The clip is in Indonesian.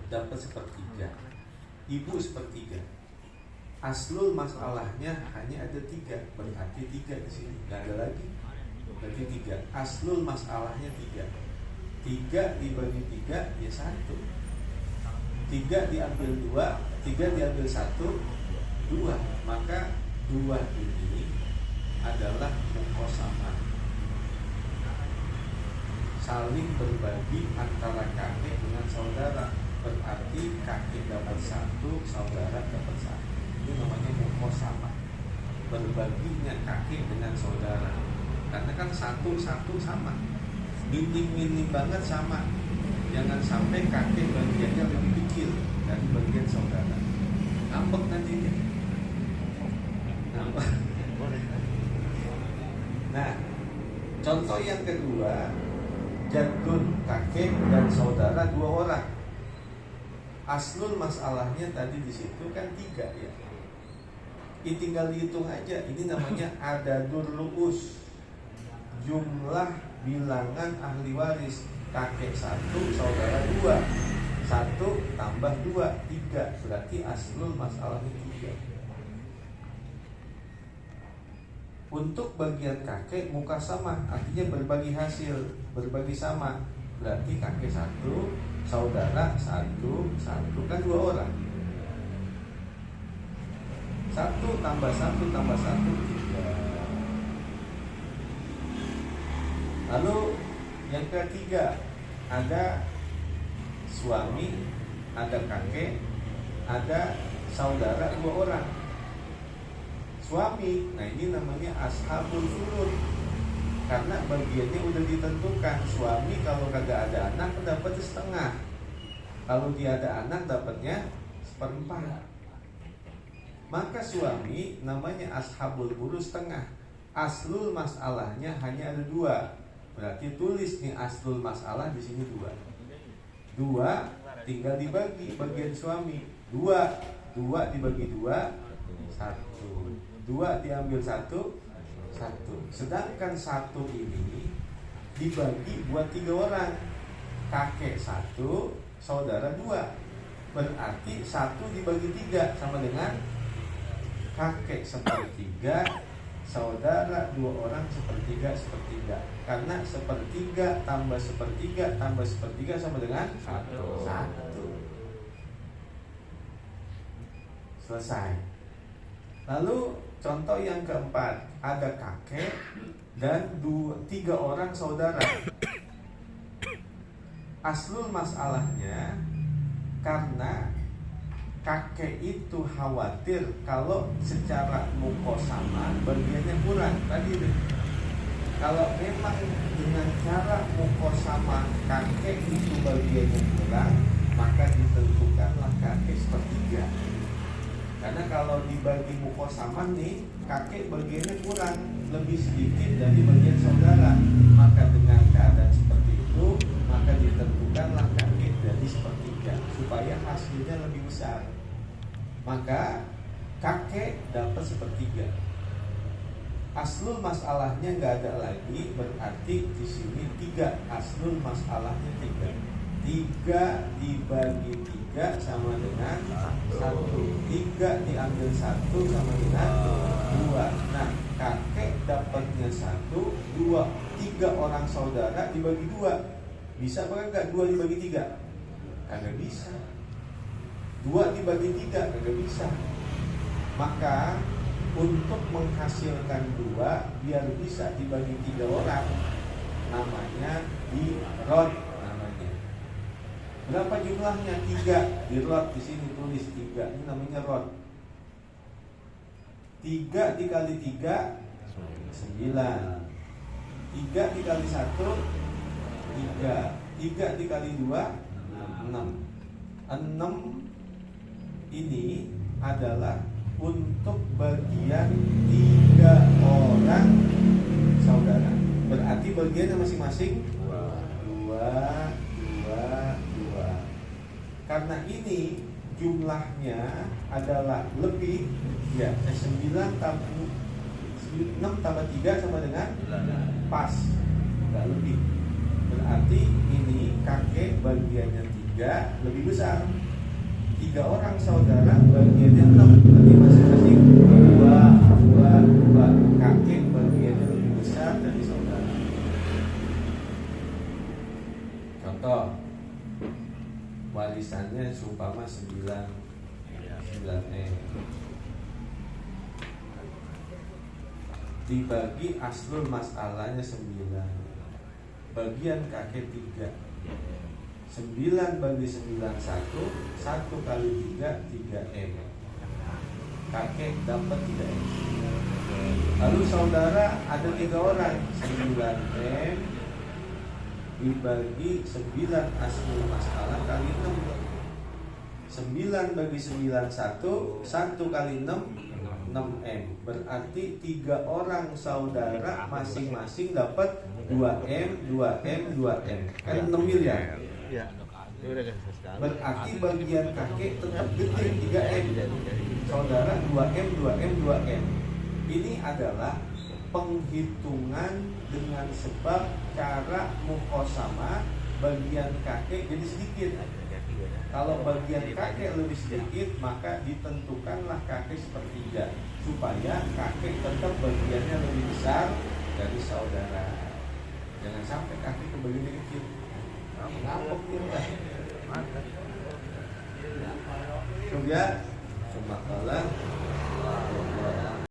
dapat sepertiga, ibu sepertiga. Aslul masalahnya hanya ada 3, berarti 3 di sini, nggak ada lagi. Berarti 3. Aslul masalahnya 3. 3 dibagi 3 ya 1. 3 diambil 2, 3 diambil 1, 2. Maka 2 ini adalah muqasamah, saling berbagi antara kakek dengan saudara. Berarti kakek dapat 1, saudara dapat 1. Itu namanya muqasamah, berbaginya kakek dengan saudara. Karena kan 1 sama, minim banget sama. Jangan sampai kakek bagiannya lebih kecil dari bagian saudara. Ngambek nantinya. Ngambek. Nah, contoh yang kedua, jadun, kakek dan saudara 2 orang. Aslul masalahnya tadi di situ kan 3 ya. Ini tinggal dihitung aja. Ini namanya adadul ru'us, jumlah bilangan ahli waris. Kakek 1, saudara 2. 1 tambah 2, 3. Berarti aslul masalahnya 3. Untuk bagian kakek muqasamah, artinya berbagi hasil, berbagi sama. Berarti kakek 1, saudara 1, kan 2 orang. 1 tambah 1 tambah 1, 3. Lalu yang ketiga, ada suami, ada kakek, ada saudara 2 orang. Suami, nah ini namanya ashabul furud, karena bagiannya udah ditentukan. Suami kalau kagak ada anak dapatnya setengah, kalau dia ada anak dapatnya 1/4. Maka suami namanya ashabul furud setengah. Aslul masalahnya hanya ada 2. Berarti tulis nih aslul masalah di sini 2. 2 tinggal dibagi bagian suami. 2 dibagi 2, 1. 2 diambil 1. Sedangkan 1 ini dibagi buat 3 orang. Kakek 1, saudara 2. Berarti 1 dibagi 3 sama dengan kakek 1/3, saudara 2 orang 1/3. Karena 1/3 tambah 1/3 tambah 1/3 sama dengan 1. Selesai. Lalu contoh yang keempat, ada kakek dan 3 orang saudara. Aslul masalahnya, karena kakek itu khawatir kalau secara muqasamah bagiannya kurang. Tadi deh, kalau memang dengan cara muqasamah kakek itu bagiannya kurang, maka ditentukanlah kakek 1/3. Karena kalau dibagi muqasamah nih, kakek bagiannya kurang, lebih sedikit dari bagian saudara. Maka dengan keadaan seperti itu, maka ditentukanlah kakek dari 1/3 supaya hasilnya lebih besar. Maka kakek dapat 1/3. Aslul masalahnya nggak ada lagi, berarti di sini 3. Aslul masalahnya 3. 3 dibagi 3 sama dengan 1. 3 diambil 1 sama dengan 2. Nah, kakek dapatnya 1, 2. 3 orang saudara dibagi 2. Bisa apa enggak 2 dibagi 3? Kagak bisa. 2 dibagi 3 kagak bisa. Maka untuk menghasilkan 2 biar bisa dibagi 3 orang, namanya dirod namanya. Berapa jumlahnya? 3. Dirod di sini tulis 3. Ini namanya rod. 3 dikali 3 9. 3 dikali 1 3. 3 dikali 2 6. 6 ini adalah untuk bagian 3 orang saudara. Berarti bagiannya masing-masing 2. Karena ini jumlahnya adalah lebih, ya 6 tambah 3 sama dengan pas, nggak lebih. Berarti ini kakek bagiannya 3, 3 lebih besar. 3 orang saudara bagiannya 6, berarti masing-masing 2. Kakek bagiannya lebih besar dari saudara. Contoh, warisannya seumpama 9 dibagi aslul masalahnya 9, bagian kakek 3. 9 bagi 9 1 kali 3 3M. Kakek dapat 3M. Lalu saudara ada 3 orang, 9M dibagi 9 aslul masalah kali 6. 9 bagi 9 1 kali 6M. Berarti 3 orang saudara masing-masing dapat 2M. Kan 6 miliar. Berarti bagian kakek tetap gede 3M. Saudara 2M. Ini adalah penghitungan dengan sebab cara muqasamah bagian kakek jadi sedikit. Kalau bagian kakek lebih sedikit, maka ditentukanlah kakek sepertiga supaya kakek tetap bagiannya lebih besar dari saudara. Jangan sampai kakek kebagiannya kecil. Ngapok dia. Kemudian